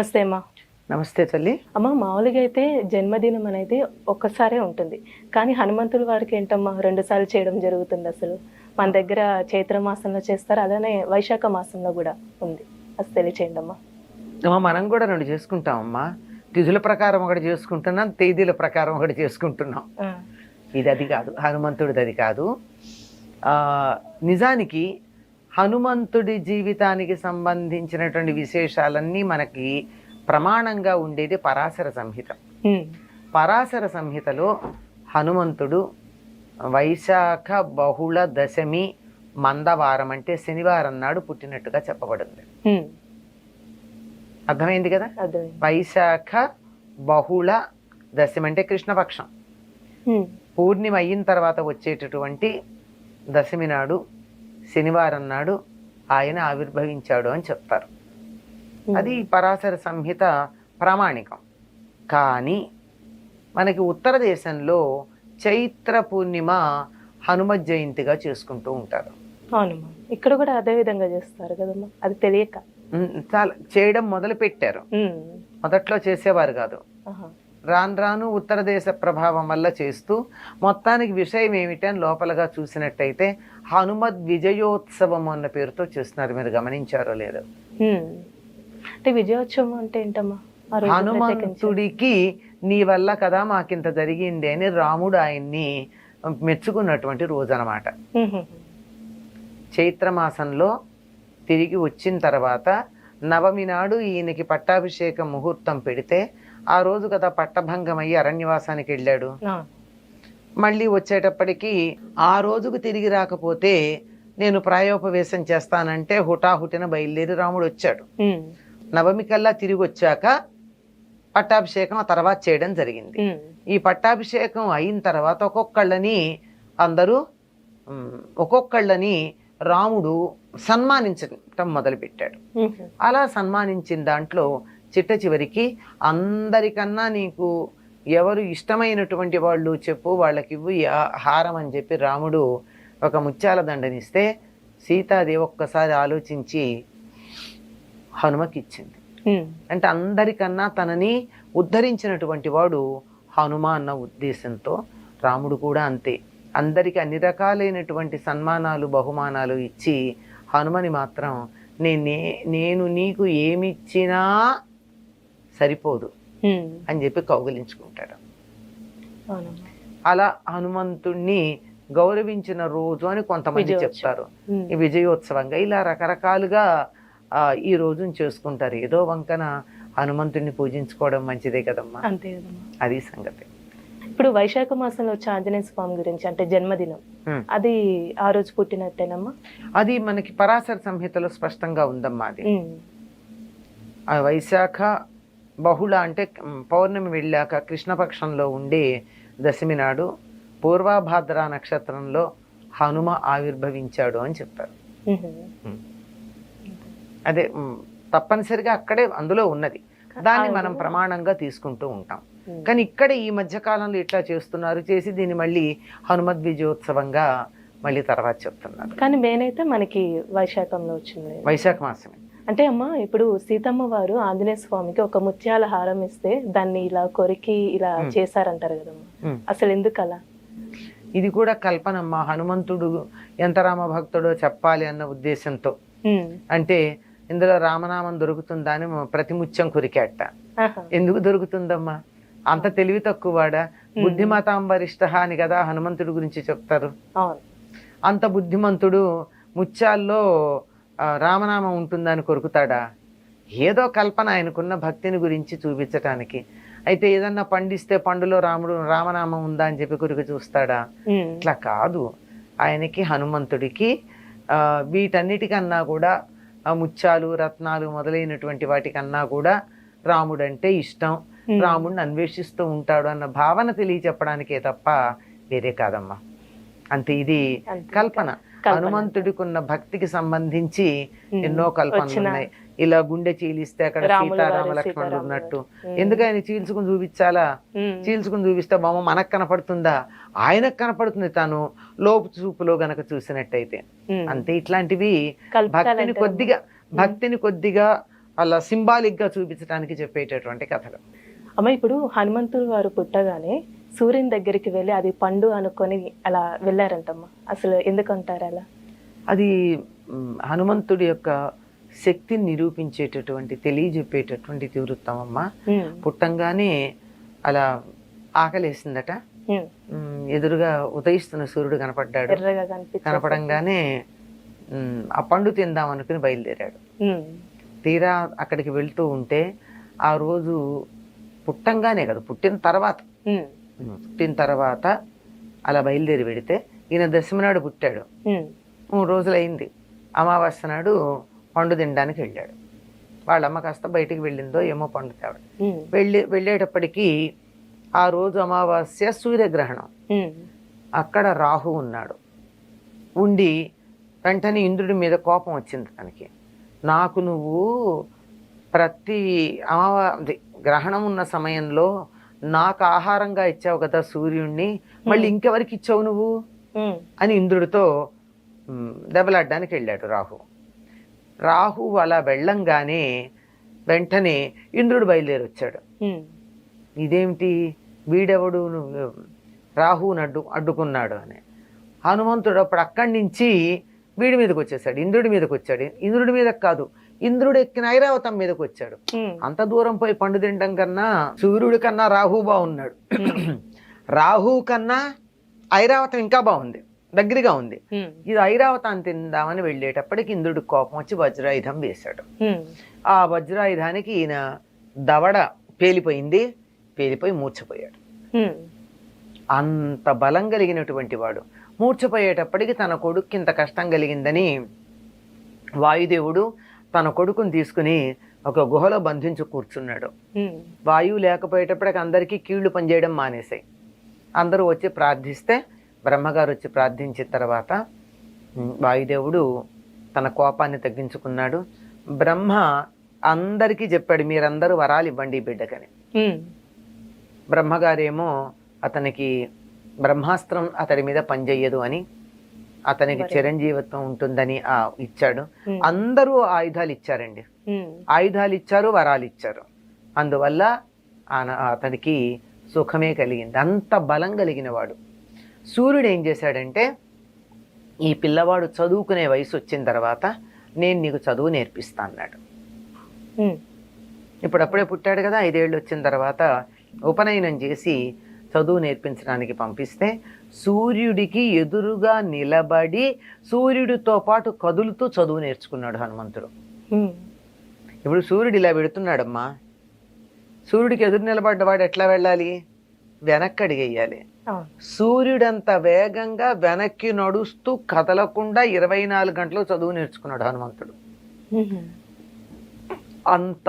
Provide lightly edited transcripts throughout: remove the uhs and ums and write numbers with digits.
నమస్తే అమ్మా. నమస్తే తల్లి. అమ్మ, మామూలుగా అయితే జన్మదినం అనేది ఒక్కసారే ఉంటుంది. కానీ హనుమంతుడి వారికి ఏంటమ్మా 2 సార్లు చేయడం జరుగుతుంది అసలు. మన దగ్గర చైత్ర మాసంలో చేస్తారు, అలానే వైశాఖ మాసంలో కూడా ఉంది. అసలు తెలియచేయండి అమ్మా. మనం కూడా 2 చేసుకుంటామమ్మా. తిథుల ప్రకారం ఒకటి చేసుకుంటున్నాం, తేదీల ప్రకారం ఒకటి చేసుకుంటున్నాం. ఇది అది కాదు, హనుమంతుడిది అది కాదు. నిజానికి హనుమంతుడి జీవితానికి సంబంధించినటువంటి విశేషాలన్నీ మనకి ప్రమాణంగా ఉండేది పరాశర సంహిత. పరాశర సంహితలో హనుమంతుడు వైశాఖ బహుళ దశమి మందవారం అంటే శనివారం నాడు పుట్టినట్టుగా చెప్పబడింది. అర్థమైంది కదా? వైశాఖ బహుళ దశమి అంటే కృష్ణపక్షం, పూర్ణిమ అయిన తర్వాత వచ్చేటటువంటి దశమి నాడు శనివారం నాడు ఆయన ఆవిర్భవించాడు అని చెప్తారు. అది పరాశర సంహిత ప్రామాణికం. కానీ మనకి ఉత్తర దేశంలో చైత్ర పూర్ణిమ హనుమత్ జయంతిగా చేసుకుంటూ ఉంటారు. అవునమ్మా, ఇక్కడ కూడా అదే విధంగా చేస్తారు కదమ్మా. అది తెలియక చాలా చేయడం మొదలు పెట్టారు. మొదట్లో చేసేవారు కాదు, రాను రాను ఉత్తర దేశ ప్రభావం వల్ల చేస్తూ మొత్తానికి విషయం ఏమిటని లోపలగా చూసినట్టయితే హనుమద్ విజయోత్సవం అన్న పేరుతో చేస్తున్నారు. మీరు గమనించారో లేదో? అంటే విజయోత్సవం అంటే ఏంటమ్మా? హనుమంతుడికి నీ వల్ల కదా మాకింత జరిగింది అని రాముడు ఆయన్ని మెచ్చుకున్నటువంటి రోజు అన్నమాట. చైత్రమాసంలో తిరిగి వచ్చిన తర్వాత నవమి నాడు ఈయనకి పట్టాభిషేకం ముహూర్తం పెడితే ఆ రోజు కదా పట్టభంగమయ్యి అరణ్యవాసానికి వెళ్ళాడు. మళ్ళీ వచ్చేటప్పటికి ఆ రోజుకు తిరిగి రాకపోతే నేను ప్రాయోపవేశం చేస్తానంటే హుటాహుటిన బయలుదేరి రాముడు వచ్చాడు. నవమి కల్లా తిరిగి వచ్చాక పట్టాభిషేకం ఆ తర్వాత చేయడం జరిగింది. ఈ పట్టాభిషేకం అయిన తర్వాత ఒక్కొక్కళ్ళని రాముడు సన్మానించటం మొదలుపెట్టాడు. అలా సన్మానించిన దాంట్లో చిట్ట చివరికి అందరికన్నా నీకు ఎవరు ఇష్టమైనటువంటి వాళ్ళు చెప్పు, వాళ్ళకి ఇవ్వు హారం అని చెప్పి రాముడు ఒక ముత్యాల దండనిస్తే సీతాదేవి ఒక్కసారి ఆలోచించి హనుమకి ఇచ్చింది. అంటే అందరికన్నా తనని ఉద్ధరించినటువంటి వాడు హనుమ అన్న ఉద్దేశంతో రాముడు కూడా అంతే అందరికి అన్ని రకాలైనటువంటి సన్మానాలు బహుమానాలు ఇచ్చి హనుమని మాత్రం నేను నీకు ఏమిచ్చినా సరిపోదు అని చెప్పి కౌగిలించుకుంటాడు. అలా హనుమంతుణ్ణి గౌరవించిన రోజు అని కొంతమంది చెప్తారు. ఈ విజయోత్సవంగా ఇలా రకరకాలుగా ఈ రోజును చేసుకుంటారు. ఏదో వంకన హనుమంతుడిని పూజించుకోవడం మంచిదే కదమ్మా. అంతే కదమ్మా, అది సంగతి. ఇప్పుడు వైశాఖ మాసంలో వచ్చే ఆంజనేయ స్వామి గురించి అంటే జన్మదినం, అది ఆ రోజు పుట్టినట్టేనమ్మా? అది మనకి పరాశర సంహితలో స్పష్టంగా ఉందమ్మా. అది ఆ వైశాఖ బహుళ అంటే పౌర్ణమి వెళ్ళాక కృష్ణపక్షంలో ఉండే దశమి నాడు పూర్వభాద్ర నక్షత్రంలో హనుమ ఆవిర్భవించాడు అని చెప్పారు. అదే తప్పనిసరిగా అక్కడే అందులో ఉన్నది, దాన్ని మనం ప్రమాణంగా తీసుకుంటూ ఉంటాం. కానీ ఇక్కడ ఈ మధ్య కాలంలో ఇట్లా చేస్తున్నారు, చేసి దీన్ని మళ్ళీ హనుమద్ విజయోత్సవంగా మళ్ళీ తర్వాత చెప్తున్నారు. కానీ మెయిన్ అయితే మనకి వైశాఖంలో వచ్చింది, వైశాఖ మాసమే. అంటే అమ్మ, ఇప్పుడు సీతమ్మ వారు ఆంజనేయ స్వామికి ఒక ముత్యాల హారం ఇస్తే దాన్ని ఇలా కొరికి ఇలా చేశారంటారు కదమ్మా, అసలు ఎందుకు అలా? ఇది కూడా కల్పనమ్మా. హనుమంతుడు ఎంత రామ భక్తుడో చెప్పాలి అన్న ఉద్దేశంతో. అంటే ఇందులో రామనామం దొరుకుతుందా అని ప్రతి ముత్యం కొరికేట. ఎందుకు దొరుకుతుందమ్మా? అంత తెలివి తక్కువవాడా? బుద్ధిమతాంబరిష్ట అని కదా హనుమంతుడి గురించి చెప్తారు. అంత బుద్ధిమంతుడు ముత్యాల్లో రామనామం ఉంటుందని కొరుకుతాడా? ఏదో కల్పన, ఆయనకున్న భక్తిని గురించి చూపించటానికి. అయితే ఏదన్నా పండిస్తే పండులో రామనామం ఉందా అని చెప్పి కొరికి చూస్తాడా? ఇట్లా కాదు. ఆయనకి హనుమంతుడికి వీటన్నిటికన్నా కూడా ముత్యాలు రత్నాలు మొదలైనటువంటి వాటికన్నా కూడా రాముడంటే ఇష్టం, రాముడిని అన్వేషిస్తూ ఉంటాడు అన్న భావన తెలియచెప్పడానికే తప్ప వేరే కాదమ్మా. అంతే, ఇది కల్పన. హనుమంతుడికి ఉన్న భక్తికి సంబంధించి ఎన్నో కల్పనలు ఉన్నాయి. ఇలా గుండె చీలిస్తే అక్కడ సీతారామ లక్ష్మణుడు ఉన్నట్టు. ఎందుకు ఆయన చీల్చుకుని చూపించాలా? చీల్చుకుని చూపిస్తే బొమ్మ మనకు కనపడుతుందా? ఆయనకు కనపడుతుంది, తాను లోపు చూపులో గనక చూసినట్టయితే. అంతే, ఇట్లాంటివి భక్తిని కొద్దిగా అలా సింబాలిక్గా చూపించడానికి చెప్పేటటువంటి కథలు. అమ్మ ఇప్పుడు హనుమంతుడు వారు పుట్టగానే సూర్యుని దగ్గరికి వెళ్ళి అది పండు అనుకొని అలా వెళ్ళారంటమ్మా, అసలు ఎందుకంటారు అలా? అది హనుమంతుడి యొక్క శక్తిని నిరూపించేటటువంటి తెలియజెప్పేటటువంటి తీవృత్తం అమ్మ. పుట్టంగానే అలా ఆకలేసిందట, ఎదురుగా ఉదయిస్తున్న సూర్యుడు కనపడ్డాడు, కనపడంగానే ఆ పండు తిందాం అనుకుని బయలుదేరాడు. తీరా అక్కడికి వెళ్తూ ఉంటే ఆ రోజు పుట్టంగానే కదా, పుట్టిన తర్వాత అలా బయలుదేరి వెడితే ఈయన దశమి నాడు పుట్టాడు, 3 రోజులైంది. అమావాస్య నాడు పండు తినడానికి వెళ్ళాడు. వాళ్ళమ్మ కాస్త బయటికి వెళ్ళిందో ఏమో పండు తేవడం. వెళ్ళేటప్పటికీ ఆ రోజు అమావాస్య సూర్యగ్రహణం. అక్కడ రాహు ఉన్నాడు. ఉండి వెంటనే ఇంద్రుడి మీద కోపం వచ్చింది తనకి. నాకు నువ్వు ప్రతి గ్రహణం ఉన్న సమయంలో నాకు ఆహారంగా ఇచ్చావు కదా సూర్యుడిని, మళ్ళీ ఇంకెవరికి ఇచ్చావు నువ్వు అని ఇంద్రుడితో దెబ్బలాడ్డానికి వెళ్ళాడు రాహు అలా వెళ్ళంగానే వెంటనే ఇంద్రుడు బయలుదేరి వచ్చాడు. ఇదేమిటి వీడెవడు రాహుని అడ్డుకున్నాడు అని. హనుమంతుడు అప్పుడు అక్కడి నుంచి వీడి మీదకి వచ్చేసాడు, ఇంద్రుడి మీదకి వచ్చాడు. ఇంద్రుడి మీదకి కాదు, ఇంద్రుడు ఎక్కిన ఐరావతం మీదకి వచ్చాడు. అంత దూరం పోయి పండు తినడం కన్నా సూర్యుడి కన్నా రాహు బాగున్నాడు. రాహు కన్నా ఐరావతం ఇంకా బాగుంది, దగ్గరగా ఉంది. ఇది ఐరావతాన్ని తిందామని వెళ్ళేటప్పటికి ఇంద్రుడికి కోపం వచ్చి వజ్రాయుధం వేశాడు. ఆ వజ్రాయుధానికి ఈయన దవడ పేలిపోయి మూర్ఛపోయాడు. అంత బలం కలిగినటువంటి వాడు మూర్ఛపోయేటప్పటికి తన కొడుక్కి ఇంత కష్టం కలిగిందని వాయుదేవుడు తన కొడుకుని తీసుకుని ఒక గుహలో బంధించి కూర్చున్నాడు. వాయువు లేకపోయేటప్పటికి అందరికీ కీళ్లు పనిచేయడం మానేశాయి. అందరూ వచ్చి ప్రార్థిస్తే బ్రహ్మగారు వచ్చి ప్రార్థించిన తర్వాత వాయుదేవుడు తన కోపాన్ని తగ్గించుకున్నాడు. బ్రహ్మ అందరికీ చెప్పాడు, మీరందరూ వరాలు ఇవ్వండి ఈ బిడ్డకని. బ్రహ్మగారేమో అతనికి బ్రహ్మాస్త్రం అతడి మీద పనిచేయదు అని, అతనికి చిరంజీవత్వం ఉంటుందని ఇచ్చాడు. అందరూ ఆయుధాలు ఇచ్చారండి, ఆయుధాలు ఇచ్చారు, వరాలు ఇచ్చారు. అందువల్ల అతనికి సుఖమే కలిగింది. అంత బలం కలిగిన వాడు. సూర్యుడు ఏం చేశాడంటే, ఈ పిల్లవాడు చదువుకునే వయసు వచ్చిన తర్వాత నేను నీకు చదువు నేర్పిస్తా అన్నాడు. ఇప్పుడప్పుడే పుట్టాడు కదా, 5 ఏళ్ళు వచ్చిన తర్వాత ఉపనయనం చేసి చదువు నేర్పించడానికి పంపిస్తే సూర్యుడికి ఎదురుగా నిలబడి సూర్యుడితో పాటు కదులుతూ చదువు నేర్చుకున్నాడు హనుమంతుడు. ఇప్పుడు సూర్యుడు ఇలా పెడుతున్నాడమ్మా, సూర్యుడికి ఎదురు నిలబడ్డవాడు ఎట్లా వెళ్ళాలి? వెనక్కి అడిగేయాలి. సూర్యుడంత వేగంగా వెనక్కి నడుస్తూ కదలకుండా 24 గంటలు చదువు నేర్చుకున్నాడు హనుమంతుడు. అంత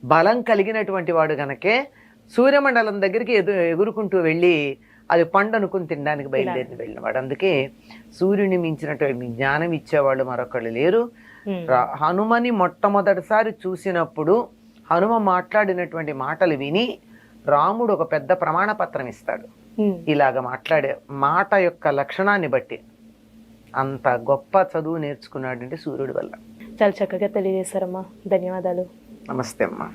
బలం కలిగినటువంటి వాడు గనకే సూర్యమండలం దగ్గరికి ఎగురుకుంటూ వెళ్ళి అది పండు అనుకుని తినడానికి బయలుదేరి వెళ్ళినవాడు. అందుకే సూర్యుని మించినటువంటి జ్ఞానం ఇచ్చేవాళ్ళు మరొకళ్ళు లేరు. హనుమని మొట్టమొదటిసారి చూసినప్పుడు హనుమ మాట్లాడినటువంటి మాటలు విని రాముడు ఒక పెద్ద ప్రమాణ పత్రం ఇస్తాడు. ఇలాగ మాట్లాడే మాట యొక్క లక్షణాన్ని బట్టి అంత గొప్ప చదువు నేర్చుకున్నాడంటే సూర్యుడి వల్ల. చాలా చక్కగా తెలియజేశారమ్మా, ధన్యవాదాలు. నమస్తే అమ్మా.